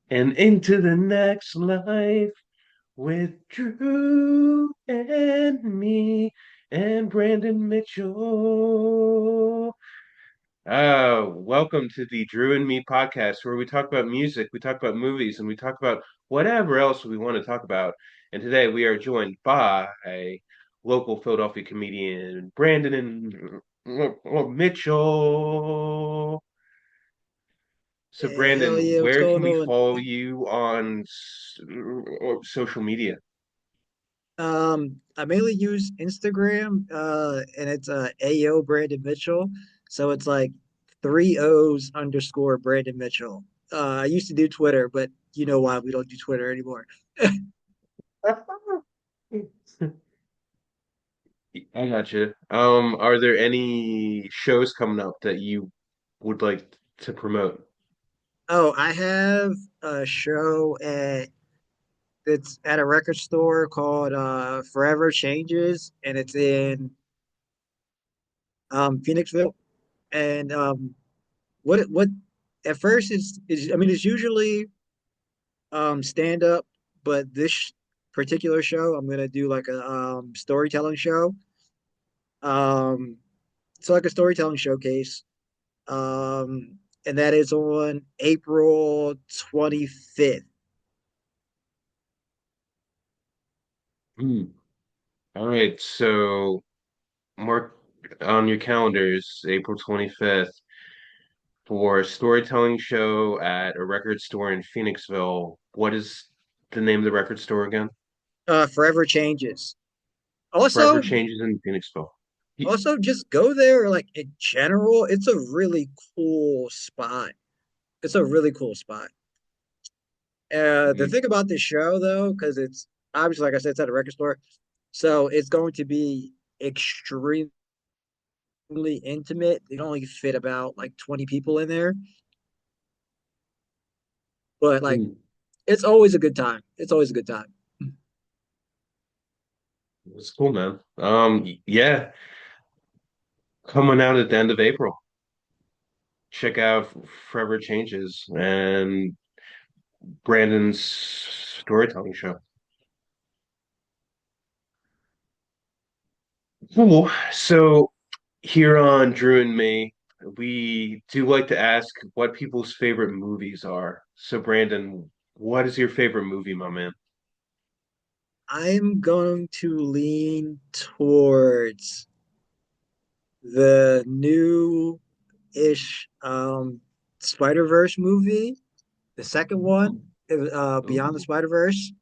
and into the next life with Drew and me and Brandon Mitchell. Welcome to the Drew and Me podcast where we talk about music, we talk about movies, and we talk about whatever else we want to talk about. And today we are joined by a local Philadelphia comedian, Brandon and Mitchell. So, Yeah, hell Brandon, yeah, what's where can going we on? follow you on social media? I mainly use Instagram, and it's AO Brandon Mitchell. So it's like three O's underscore Brandon Mitchell. I used to do Twitter, but you know why we don't do Twitter anymore. I got you. Are there any shows coming up that you would like to promote? Oh, I have a show it's at a record store called Forever Changes, and it's in Phoenixville. And what at first is I mean it's usually stand up, but this particular show, I'm gonna do like a storytelling show. Um, so like a storytelling showcase. And that is on April 25th. Hmm. All right, so mark on your calendars, April 25th for a storytelling show at a record store in Phoenixville. What is the name of the record store again? Forever Changes. Forever Also, Changes in Phoenixville. Ye- also just go there like in general. It's a really cool spot. It's a really cool spot. The mm, thing about this show though, because it's obviously like I said, it's at a record store, so it's going to be extremely intimate. It only fit about like 20 people in there, but like mm. it's always a good time. It's always a good time. It's cool, man. Yeah, coming out at the end of April. Check out Forever Changes and Brandon's storytelling show. Cool. So here on Drew and Me, we do like to ask what people's favorite movies are. So Brandon, what is your favorite movie, my man? I'm going to lean towards the new-ish Spider-Verse movie, the second one, Beyond the Ooh. Spider-Verse.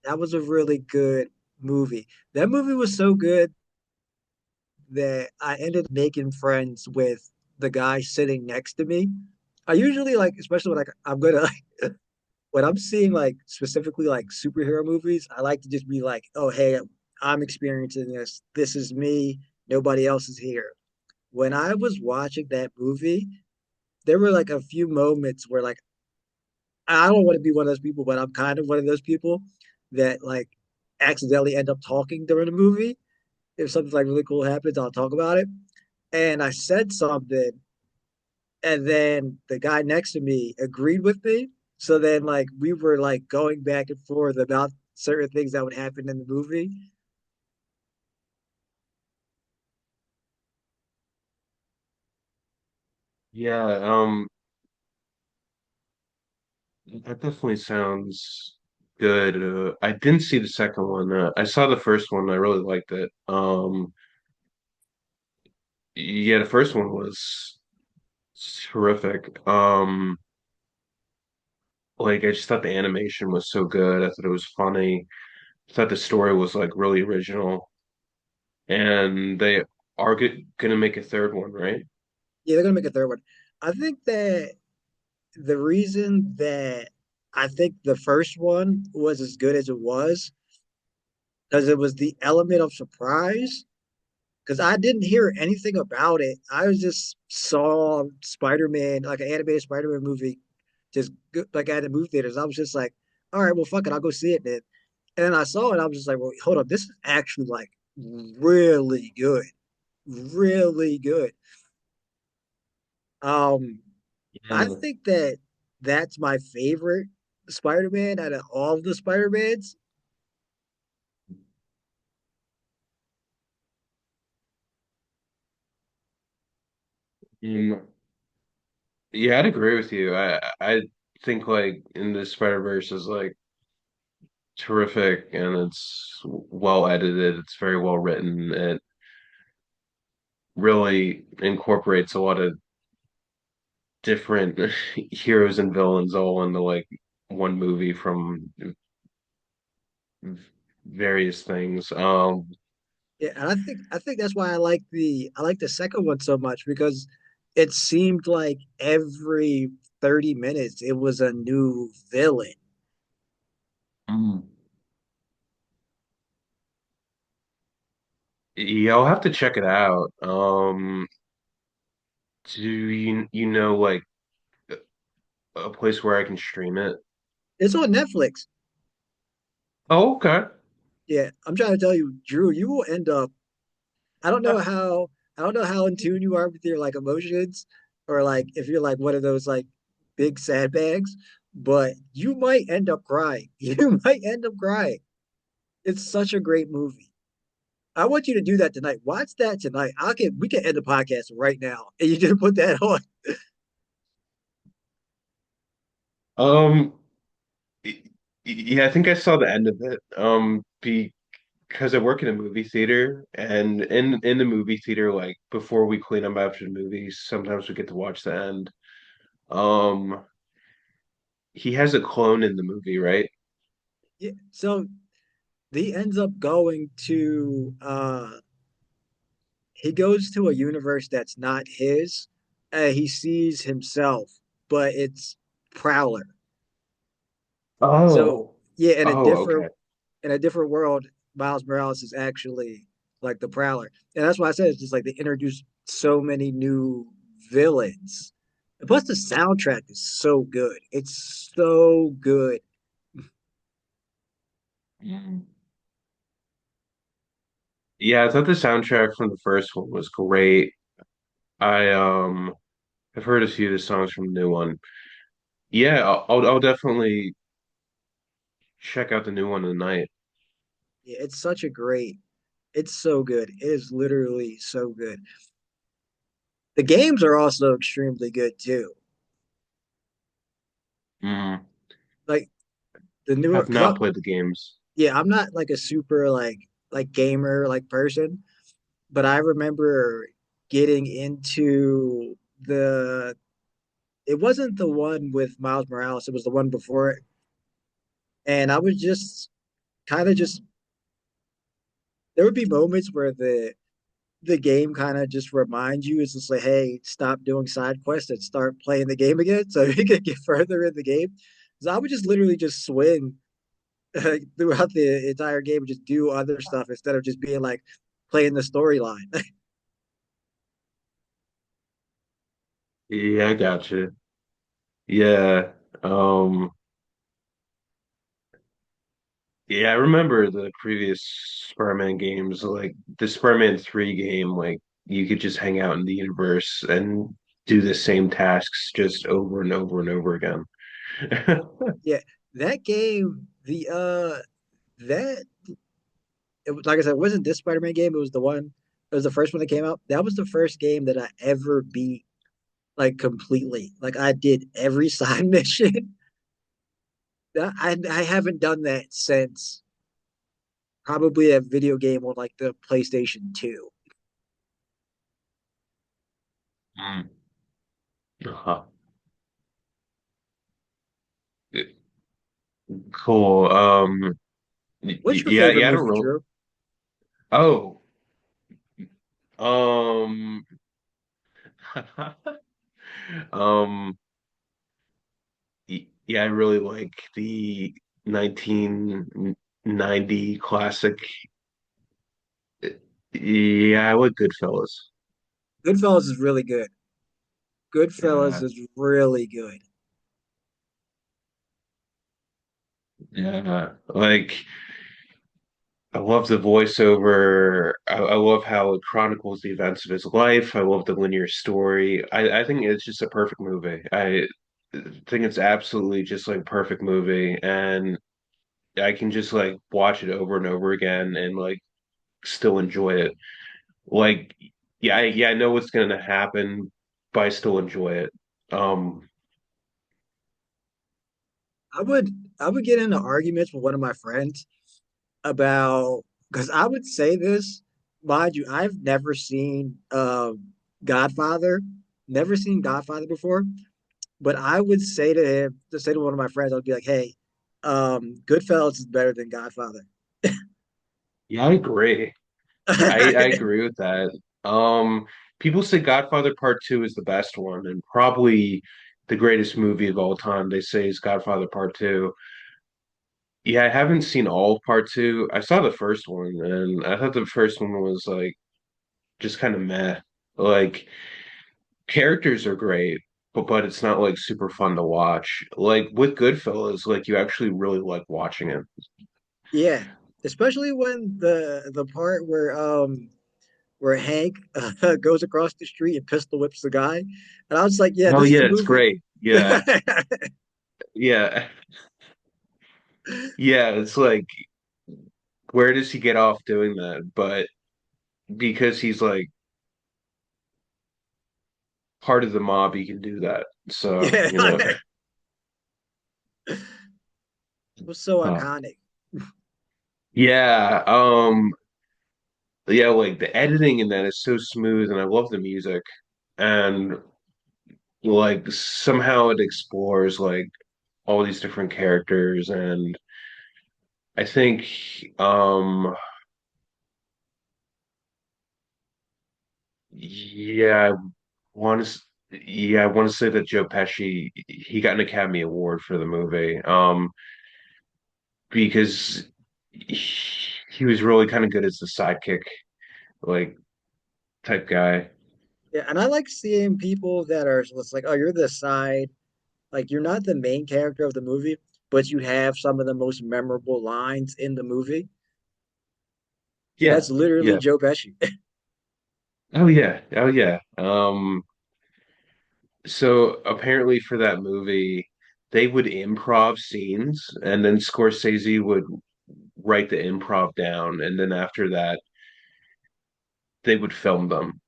That was a really good movie. That movie was so good that I ended up making friends with the guy sitting next to me. I usually like, especially when like I'm gonna like when I'm seeing like specifically like superhero movies, I like to just be like, oh hey, I'm experiencing this. This is me. Nobody else is here. When I was watching that movie, there were like a few moments where like I don't want to be one of those people, but I'm kind of one of those people that like accidentally end up talking during the movie. If something like really cool happens, I'll talk about it. And I said something, and then the guy next to me agreed with me. So then, like, we were like going back and forth about certain things that would happen in the movie. Yeah, that definitely sounds good. I didn't see the second one. I saw the first one. I really liked it. Yeah, the first one was terrific. Like I just thought the animation was so good. I thought it was funny. I thought the story was like really original. And they are gonna make a third one, right? Yeah, they're gonna make a third one. I think that the reason that I think the first one was as good as it was because it was the element of surprise. Because I didn't hear anything about it. I was just saw Spider-Man, like an animated Spider-Man movie, just like at the movie theaters. I was just like, all right, well, fuck it, I'll go see it then. And then I saw it, I was just like, well, hold up, this is actually like really good, really good. Um, I Yeah. think that that's my favorite Spider-Man out of all of the Spider-Mans. Mm, yeah, I'd agree with you. I think like in the Spider-Verse is like terrific and it's well edited. It's very well written. It really incorporates a lot of different heroes and villains all into like one movie from various things. Yeah, and I think that's why I like the second one so much because it seemed like every 30 minutes it was a new villain. Mm. Yeah, I'll have to check it out. Do you know like a place where I can stream it? It's on Netflix. Oh, okay. Yeah, I'm trying to tell you, Drew, you will end up I don't know how I don't know how in tune you are with your like emotions or like if you're like one of those like big sad bags, but you might end up crying. You might end up crying. It's such a great movie. I want you to do that tonight. Watch that tonight. We can end the podcast right now and you just put that on. Um, yeah, I think I saw the end of it. Because I work in a movie theater, and in the movie theater, like before we clean up after the movies, sometimes we get to watch the end. Um, he has a clone in the movie, right? Yeah, so he ends up going to he goes to a universe that's not his. He sees himself, but it's Prowler. So Oh, yeah, oh, okay. in a different world, Miles Morales is actually like the Prowler, and that's why I said it's just like they introduced so many new villains. And plus, the soundtrack is so good. It's so good. Mm. Yeah, I thought the soundtrack from the first one was great. I I've heard a few of the songs from the new one. Yeah, I'll definitely check out the new one tonight. Yeah, it's such a great. It's so good. It is literally so good. The games are also extremely good too. Mm. Like the newer, Have because I not played the games. yeah, I'm not like a super like gamer like person, but I remember getting into the it wasn't the one with Miles Morales, it was the one before it. And I was just kind of just there would be moments where the game kind of just reminds you it's just like, hey, stop doing side quests and start playing the game again so you can get further in the game. So I would just literally just swing throughout the entire game and just do other stuff instead of just being like playing the storyline. Yeah, I got you. Yeah. Um, yeah, I remember the previous Spider-Man games, like the Spider-Man 3 game, like you could just hang out in the universe and do the same tasks just over and over and over again. Yeah, that game, that it was like I said, it wasn't this Spider-Man game. It was the one. It was the first one that came out. That was the first game that I ever beat like completely. Like I did every side mission. I haven't done that since probably a video game on like the PlayStation 2. Mm. Uh-huh. Cool. What's your Yeah, favorite yeah, I don't movie, really. Drew? Oh, um, um, yeah, I really like the 1990 classic. Yeah, I like Goodfellas. Goodfellas is really good. Goodfellas Yeah, is really good. yeah. Like, I love the voiceover. I love how it chronicles the events of his life. I love the linear story. I think it's just a perfect movie. think it's absolutely just like perfect movie, and I can just like watch it over and over again and like still enjoy it. Like, yeah, I know what's gonna happen, but I still enjoy it. Um, I would I would get into arguments with one of my friends about because I would say this, mind you, I've never seen Godfather, never seen Godfather before, but I would say to him, to say to one of my friends, I'd be like, hey, Goodfellas is better than Godfather. yeah, I agree. I agree with that. People say Godfather Part Two is the best one, and probably the greatest movie of all time. They say is Godfather Part Two. Yeah, I haven't seen all of Part Two. I saw the first one, and I thought the first one was like just kind of meh. Like characters are great, but it's not like super fun to watch. Like with Goodfellas, like you actually really like watching it. Yeah, especially when the part where Hank goes across the street and pistol whips the guy, and I was like, yeah, Oh this is yeah, a it's movie. great. Yeah, yeah, yeah. It's like where does he get off doing that? But because he's like part of the mob, he can do that. So, Yeah, you know, it was so huh. iconic. Yeah, yeah, like the editing in that is so smooth, and I love the music, and like somehow it explores like all these different characters, and I think, yeah, I want to, yeah, I want to say that Joe Pesci he got an Academy Award for the movie, because he was really kind of good as the sidekick, like type guy. Yeah, and I like seeing people that are just like, oh, you're the side, like you're not the main character of the movie, but you have some of the most memorable lines in the movie. Yeah, That's literally yeah. Joe Pesci. Oh yeah, oh yeah. So apparently for that movie, they would improv scenes, and then Scorsese would write the improv down, and then after that, they would film them.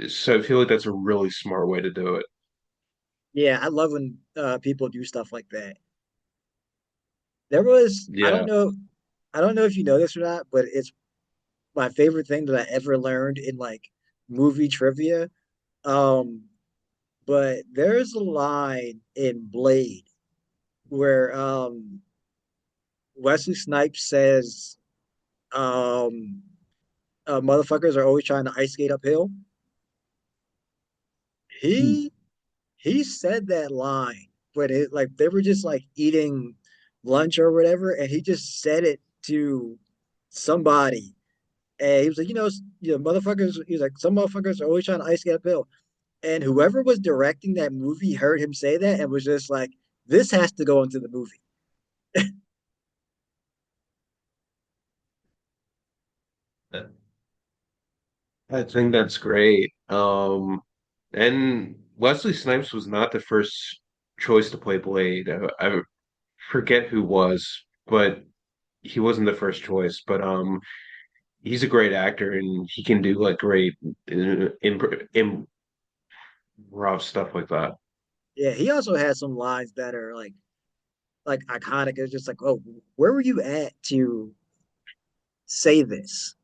So I feel like that's a really smart way to do it. Yeah, I love when people do stuff like that. There was, Yeah. I don't know if you know this or not, but it's my favorite thing that I ever learned in like movie trivia. Um, but there's a line in Blade where Wesley Snipes says, um, "Motherfuckers are always trying to ice skate uphill." Hmm. He he said that line, but it like they were just like eating lunch or whatever, and he just said it to somebody. And he was like, motherfuckers. He's like, some motherfuckers are always trying to ice skate uphill. And whoever was directing that movie heard him say that and was just like, this has to go into the movie. I think that's great. And Wesley Snipes was not the first choice to play Blade. I forget who was, but he wasn't the first choice. But he's a great actor, and he can do like great improv stuff like that. Yeah, he also had some lines that are like iconic. It's just like, oh, where were you at to say this?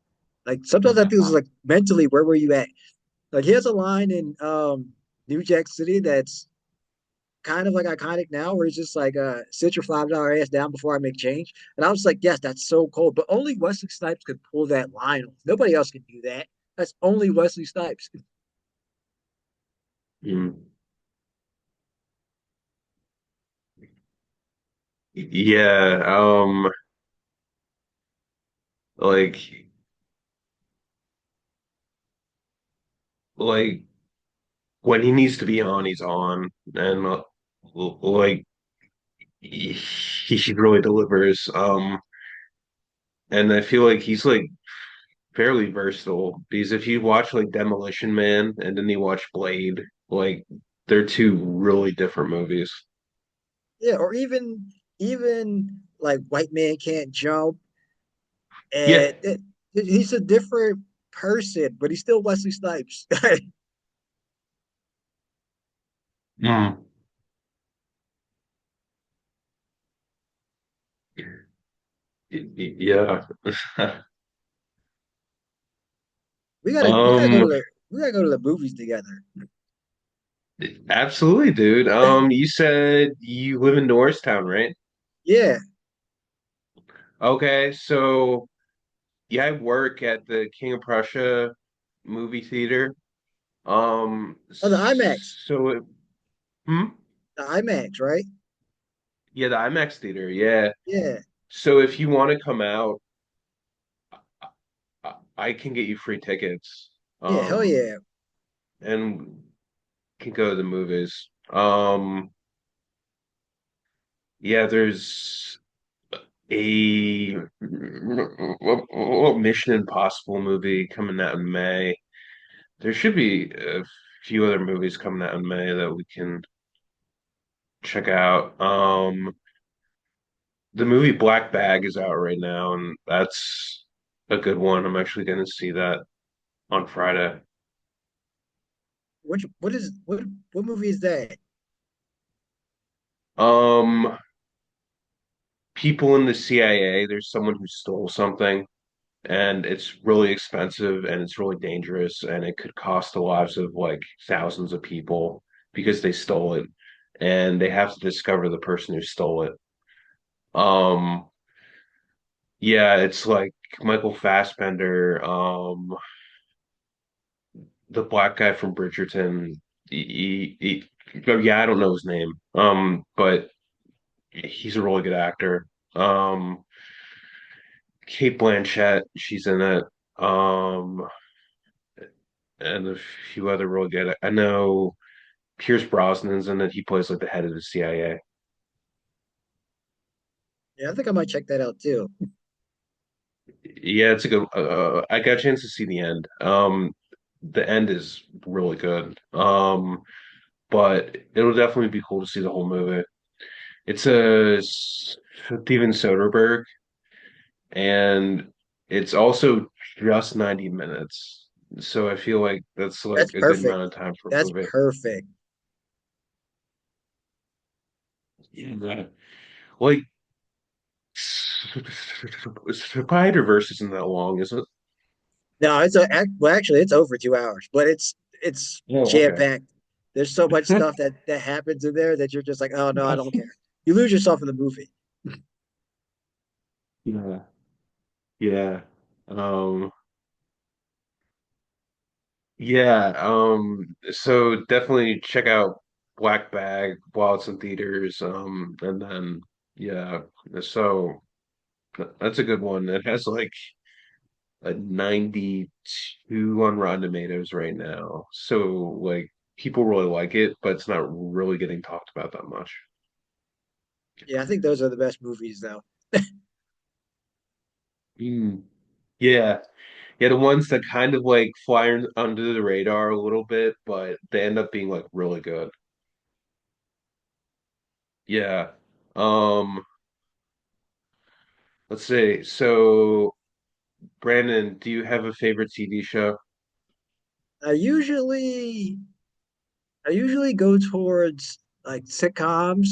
Like sometimes I feel it's like mentally, where were you at? Like he has a line in New Jack City that's kind of like iconic now, where he's just like, sit your $5 ass down before I make change. And I was like, yes, that's so cold. But only Wesley Snipes could pull that line off. Nobody else can do that. That's only Wesley Snipes. Mm. Yeah, like like when he needs to be on, he's on, and like he really delivers. And I feel like he's like fairly versatile because if you watch like Demolition Man and then you watch Blade, like they're two really different movies. Yeah, or even like White Man Can't Jump, Yeah. and he's a different person, but he's still Wesley Snipes. Mm. Yeah. We gotta go to Um, the movies together. absolutely, dude. You said you live in Norristown, right? Yeah. Okay, so yeah, I work at the King of Prussia movie theater. Oh, the IMAX, So hmm? the IMAX, right? Yeah, the IMAX theater. Yeah. Yeah, So if you want to come out, I can get you free tickets. yeah, hell Um, yeah. and can go to the movies. Yeah, there's a Mission Impossible movie coming out in May. There should be a few other movies coming out in May that we can check out. The movie Black Bag is out right now, and that's a good one. I'm actually going to see that on Friday. What movie is that? Um, People in the CIA, there's someone who stole something, and it's really expensive and it's really dangerous, and it could cost the lives of like thousands of people because they stole it, and they have to discover the person who stole it. Um, yeah, it's like Michael Fassbender, the black guy from Bridgerton. Yeah, I don't know his name. But he's a really good actor. Um, Kate Blanchett, she's in it. Um, and a few other really good. I know Pierce Brosnan's in it. He plays like the head of the CIA. Yeah, I think I might check that out too. Yeah, it's a good. I got a chance to see the end. The end is really good. But it'll definitely be cool to see the whole movie. It's a Steven Soderbergh, and it's also just 90 minutes. So I feel like that's like That's a good perfect. amount of time for a That's movie. perfect. Yeah. Like Spider-Verse isn't that long, is it? No, well, actually, it's over 2 hours, but it's Oh, jam okay. packed. There's so much stuff that happens in there that you're just like, oh no, I don't care. You lose yourself in the movie. Yeah. Yeah. Um, yeah. So definitely check out Black Bag while it's in theaters. And then yeah, so that's a good one. It has like a 92 on Rotten Tomatoes right now. So like people really like it, but it's not really getting talked about that much. Yeah, I think those are the best movies though. Mm. Yeah. Yeah, the ones that kind of like fly under the radar a little bit, but they end up being like really good. Yeah. Um, let's see. So, Brandon, do you have a favorite TV show? I usually I usually go towards like sitcoms.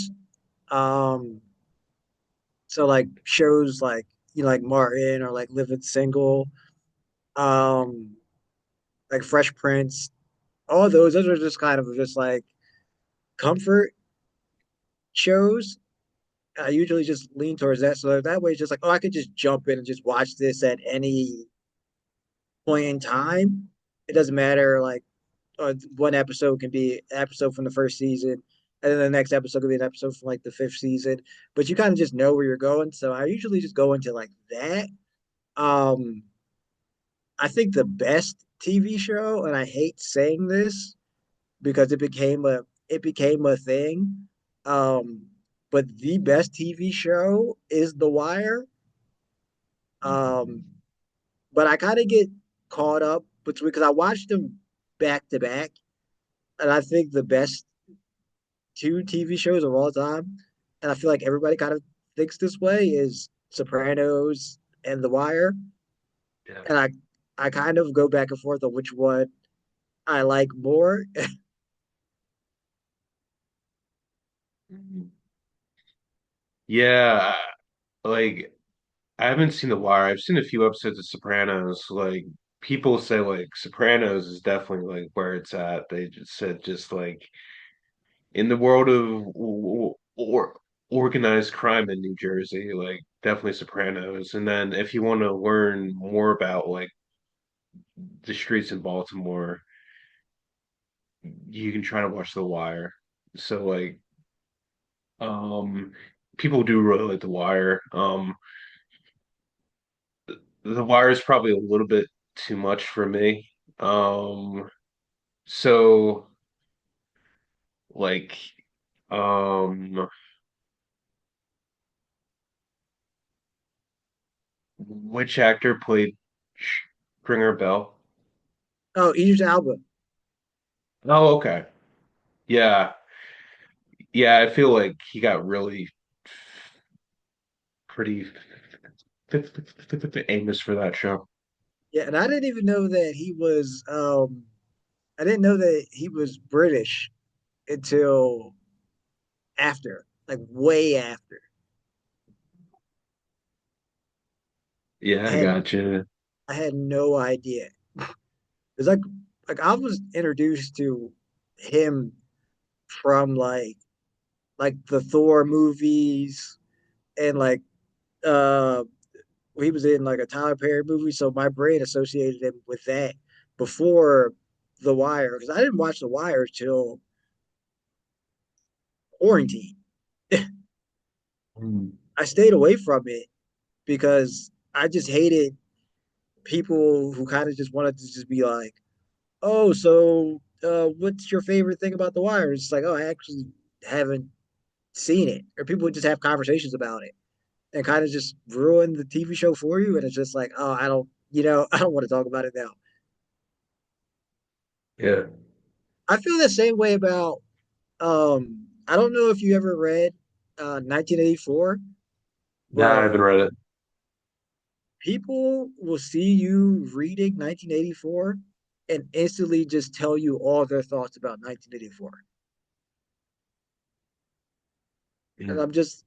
Um, so like shows like like Martin or like Living Single, um, like Fresh Prince. All those are just kind of just like comfort shows. I usually just lean towards that. So that way, it's just like, oh, I could just jump in and just watch this at any point in time. It doesn't matter. Like, one episode can be an episode from the first season, and then the next episode could be an episode from like the fifth season. But you kind of just know where you're going. So I usually just go into like that. Um, I think the best TV show, and I hate saying this because it became a thing. Um, but the best TV show is The Wire. Um, but I kind of get caught up between because I watched them back to back, and I think the best two TV shows of all time. and I feel like everybody kind of thinks this way, is Sopranos and The Wire. Yeah. And I kind of go back and forth on which one I like more. Mhm. Yeah, like I haven't seen The Wire. I've seen a few episodes of Sopranos. Like people say like Sopranos is definitely like where it's at. They just said just like in the world of or organized crime in New Jersey, like definitely Sopranos. And then if you want to learn more about like the streets in Baltimore, you can try to watch The Wire. So like people do really like The Wire. The Wire is probably a little bit too much for me. Um so like um which actor played Stringer Bell? Oh, Idris Elba. Oh, okay. Yeah. Yeah, I feel like he got really pretty famous for that show. Yeah, and I didn't even know that he was I didn't know that he was British until after, like way after. Yeah, I I had gotcha. I had no idea. It's like I was introduced to him from like the Thor movies and like uh he was in like a Tyler Perry movie, so my brain associated him with that before The Wire because I didn't watch The Wire till quarantine. Mm. I stayed away from it because I just hated people who kind of just wanted to just be like, "Oh, so what's your favorite thing about The Wire?" It's like, "Oh, I actually haven't seen it," or people would just have conversations about it and kind of just ruin the TV show for you. And it's just like, "Oh, I don't, I don't want to talk about it now." Yeah. I feel the same way about. I don't know if you ever read 1984, Nah, I but haven't read it. people will see you reading 1984 and instantly just tell you all their thoughts about 1984. Yeah. And I'm just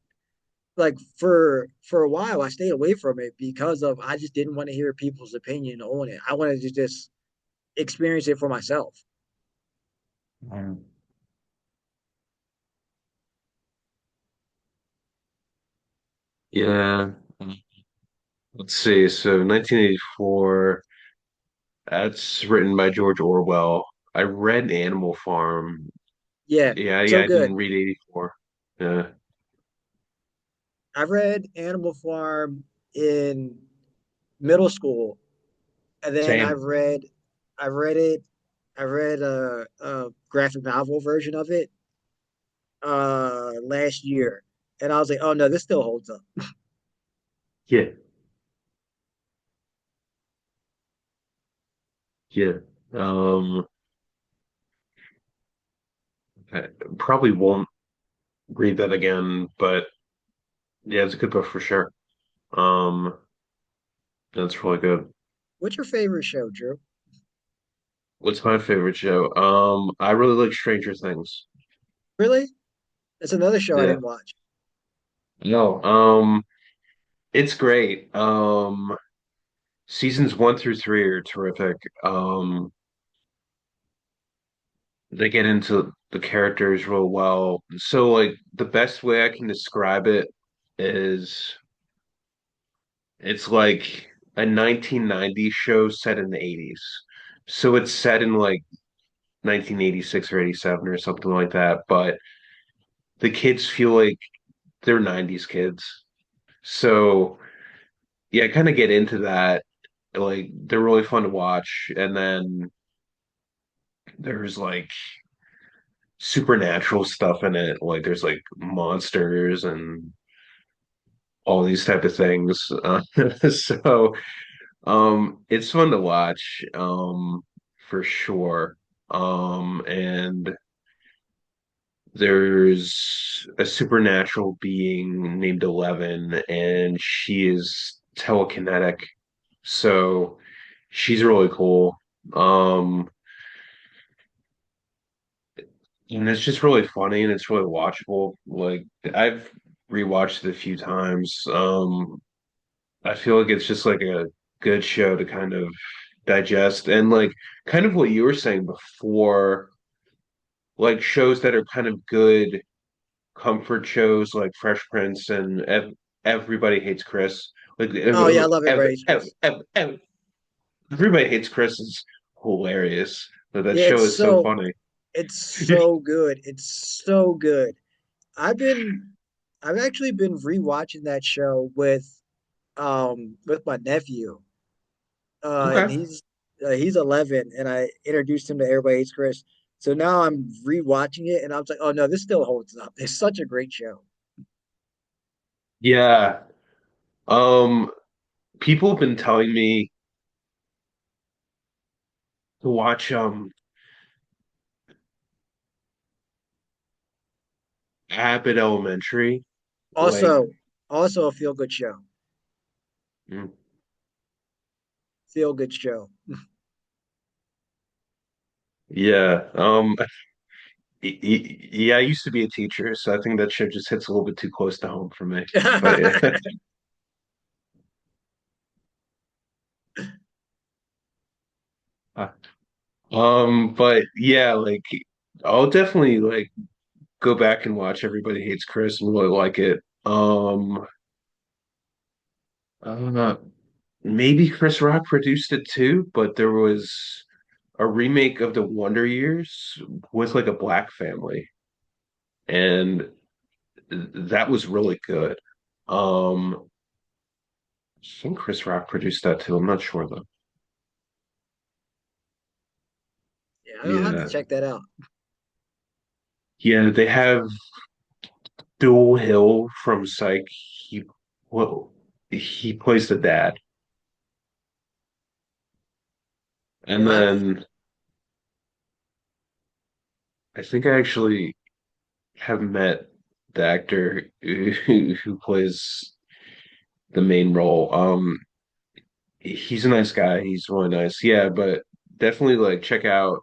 like for a while I stayed away from it because of I just didn't want to hear people's opinion on it. I wanted to just experience it for myself. Mm. Yeah. Let's see. So 1984, that's written by George Orwell. I read Animal Farm. Yeah, Yeah, so I good. didn't read 84. Yeah. I read Animal Farm in middle school, and then Same. I read it, I read a graphic novel version of it last year, and I was like, oh no, this still holds up. Yeah. Yeah. Um, I probably won't read that again, but yeah, it's a good book for sure. Um, that's really good. What's your favorite show, Drew? What's my favorite show? I really like Stranger Things. Really? That's another show I Yeah. didn't watch. No, it's great. Seasons 1 through 3 are terrific. They get into the characters real well. So, like, the best way I can describe it is it's like a 1990s show set in the 80s. So it's set in like 1986 or 87 or something like that, but the kids feel like they're 90s kids. So, yeah, kind of get into that. Like, they're really fun to watch. And then there's like supernatural stuff in it. Like, there's like monsters and all these type of things. So, it's fun to watch, for sure. And there's a supernatural being named Eleven, and she is telekinetic. So she's really cool. Um, and it's just really funny and it's really watchable. Like I've rewatched it a few times. I feel like it's just like a good show to kind of digest and like kind of what you were saying before, like shows that are kind of good comfort shows like Fresh Prince and Everybody Hates Chris. Like Oh yeah, I love Everybody Hates Chris. Everybody Hates Chris is hilarious. But that Yeah, show is so funny. it's so good. It's so good. I've been I've actually been rewatching that show with my nephew. And Okay. he's 11, and I introduced him to Everybody Hates Chris. So now I'm rewatching it, and I was like, oh no, this still holds up. It's such a great show. Yeah. Um, people have been telling me to watch Abbott Elementary. Like, Also, also a feel good show. mm, Feel good show. yeah. Yeah, I used to be a teacher, so I think that show just hits a little bit too close to home for me. But yeah. But yeah, like I'll definitely like go back and watch Everybody Hates Chris and really like it. Uh, maybe Chris Rock produced it too, but there was a remake of The Wonder Years with like a black family, and that was really good. Um, I think Chris Rock produced that too. I'm not sure though. Yeah, I'll have to Yeah. check that out. Yeah, they have Dual Hill from Psych. Well, he plays the dad. And Yeah, then I think I actually have met the actor who plays the main role. He's a nice guy. He's really nice. Yeah, but definitely like check out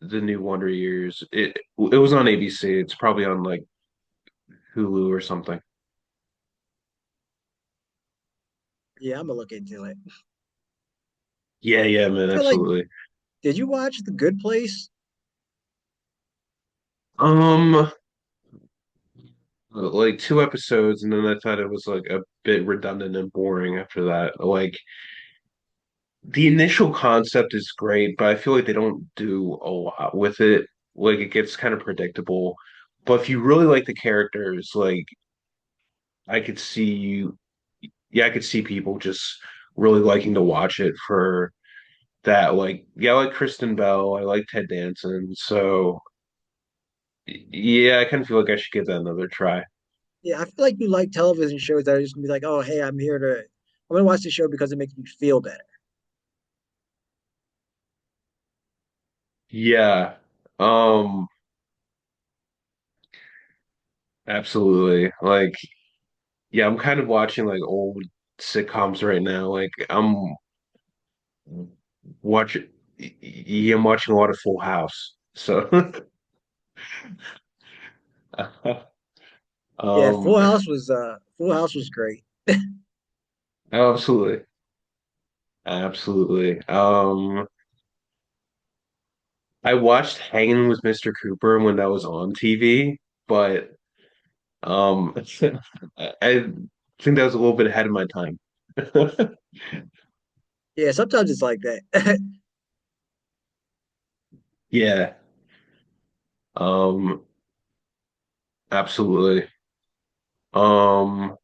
the new Wonder Years. It was on ABC. It's probably on like Hulu or something. yeah, I'm gonna look into it. Yeah, yeah, man, I feel like, absolutely. did you watch The Good Place? Um, like two episodes, and then I thought it was like a bit redundant and boring after that. Like the initial concept is great, but I feel like they don't do a lot with it. Like it gets kind of predictable. But if you really like the characters, like I could see you, yeah, I could see people just really liking to watch it for that. Like, yeah, I like Kristen Bell, I like Ted Danson, so yeah, I kind of feel like I should give that another try. Yeah, I feel like you like television shows that are just gonna be like, oh, hey, I'm gonna watch the show because it makes me feel better. Yeah, um, absolutely. Like, yeah, I'm kind of watching like old sitcoms right now. Like, watching, yeah, I'm watching a lot of Full House. So, Yeah, um, Full House was great. absolutely, absolutely. I watched Hanging with Mr. Cooper when that was on TV, but I think that was a little bit ahead of my time. Yeah, sometimes it's like that. Yeah, um, absolutely. Um,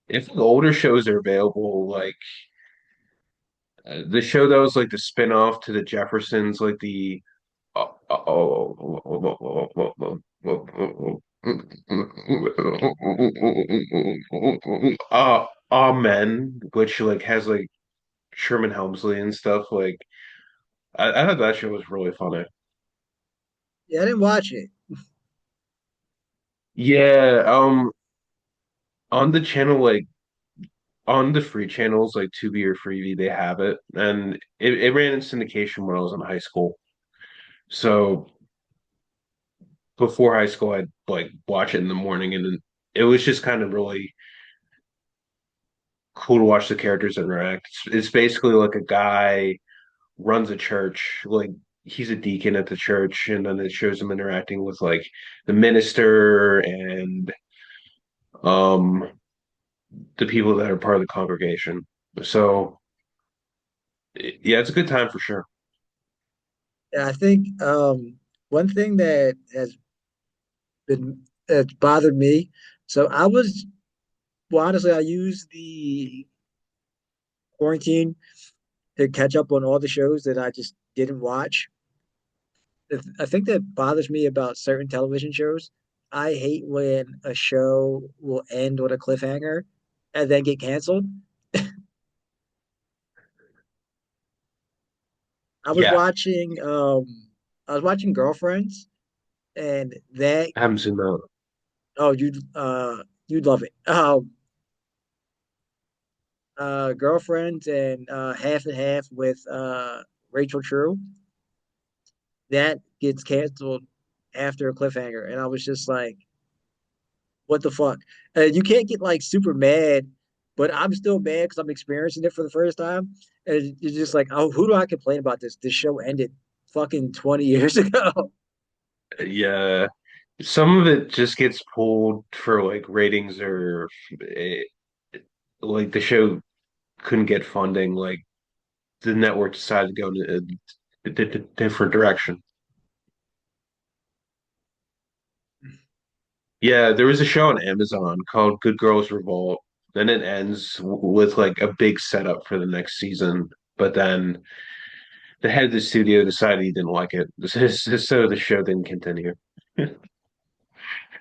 if the older shows are available, like the show that was like the spin-off to the Jeffersons, like the uh, Amen, which like has like Sherman Helmsley and stuff. Like I thought that show was really funny. Yeah, I didn't watch it. Yeah, on the channel, like on the free channels like Tubi or Freevee, they have it, and it ran in syndication when I was in high school. So before high school, I'd like watch it in the morning, and then it was just kind of really cool to watch the characters interact. It's basically like a guy runs a church, like he's a deacon at the church, and then it shows him interacting with like the minister and um the people that are part of the congregation. So yeah, it's a good time for sure. Yeah, I think one thing that has been that's bothered me. So I was well, honestly, I used the quarantine to catch up on all the shows that I just didn't watch. I think that bothers me about certain television shows. I hate when a show will end on a cliffhanger and then get canceled. I was Yeah, watching I was watching Girlfriends and that I haven't seen that. oh you'd love it. Girlfriends and Half and Half with Rachel True. That gets canceled after a cliffhanger, and I was just like, "What the fuck?" You can't get like super mad, but I'm still mad because I'm experiencing it for the first time, and you're just like, "Oh, who do I complain about this? This show ended fucking 20 years ago." Yeah, some of it just gets pulled for like ratings or eh, like the show couldn't get funding. Like the network decided to go in a different direction. Yeah, there was a show on Amazon called Good Girls Revolt. Then it ends with like a big setup for the next season, but then the head of the studio decided he didn't like it, so the show didn't continue.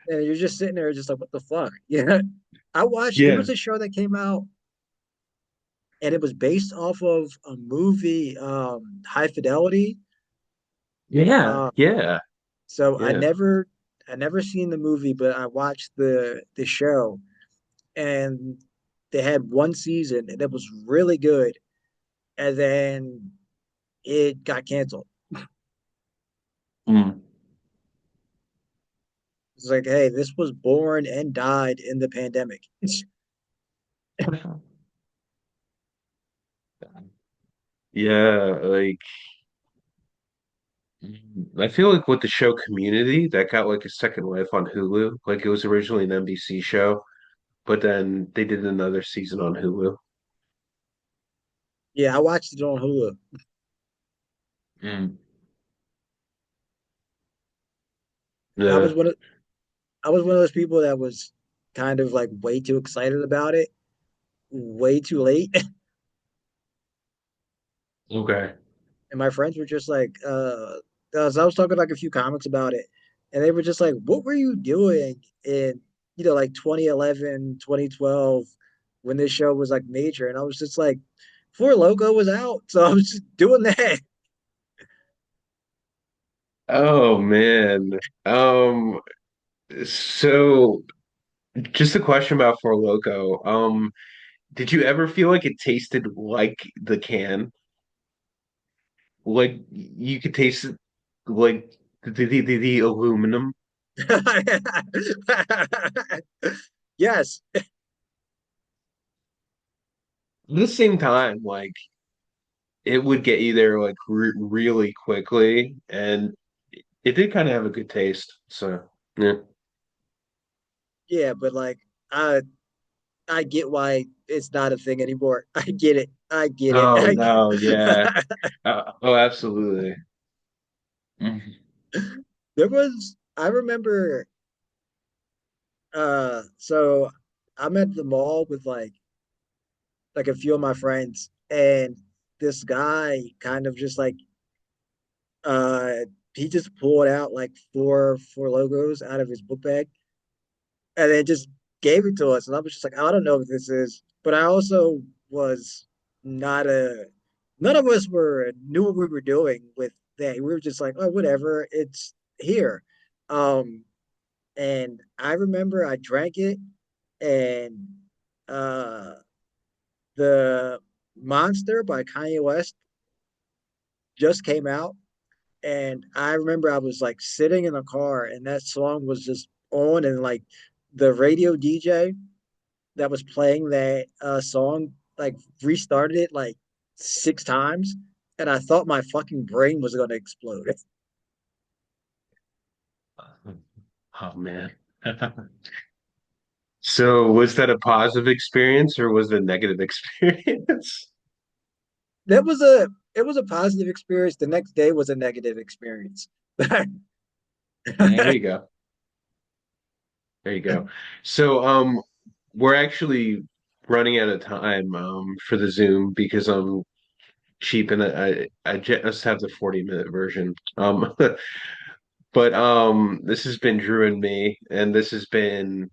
And you're just sitting there, just like, "What the fuck?" Yeah, I watched. It Yeah, was a show that came out, and it was based off of a movie, High Fidelity. yeah, Uh, yeah, so yeah. I never seen the movie, but I watched the show, and they had one season, and it was really good, and then it got canceled. Mm. It's like, hey, this was born and died in the pandemic. Yeah, like I feel like with the show Community, that got like a second life on Hulu. Like it was originally an NBC show, but then they did another season on Hulu. Yeah, I watched it on Hulu. Mm. I Yeah. was one of I was one of those people that was kind of like way too excited about it, way too late. Okay. And my friends were just like, so I was talking like a few comics about it, and they were just like, what were you doing in, like 2011, 2012, when this show was like major? And I was just like, Four Loco was out. So I was just doing that. Oh man. Um, so just a question about Four Loco. Did you ever feel like it tasted like the can? Like you could taste it like the aluminum? Yes. At the same time, like it would get you there like really quickly, and it did kind of have a good taste. So yeah. Yeah, but like I get why it's not a thing anymore. I get it. I get it. Oh no, yeah. Oh, absolutely. Mhm. I remember so I'm at the mall with like a few of my friends, and this guy kind of just like uh he just pulled out like four logos out of his book bag and then just gave it to us. And I was just like, I don't know what this is. But I also was not a none of us were knew what we were doing with that. We were just like, oh, whatever. It's here. Um, and I remember I drank it, and uh, the Monster by Kanye West just came out, and I remember I was like sitting in a car, and that song was just on, and like the radio DJ that was playing that song like restarted it like 6 times, and I thought my fucking brain was gonna explode. Oh man. So was that a positive experience or was it a negative experience? That was a It was a positive experience. The next day was a negative experience. There you go. There you go. So we're actually running out of time for the Zoom because I'm cheap and I just have the 40-minute version. But this has been Drew and me, and this has been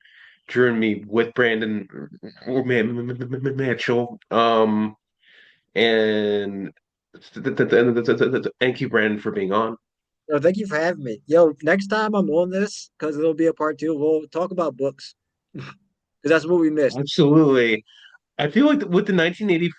Drew and me with Brandon Mitchell. And thank you, Brandon, for being on. So thank you for having me. Yo, next time I'm on this, because it'll be a part two, we'll talk about books. Because that's what we missed. Absolutely. I feel like with the 1984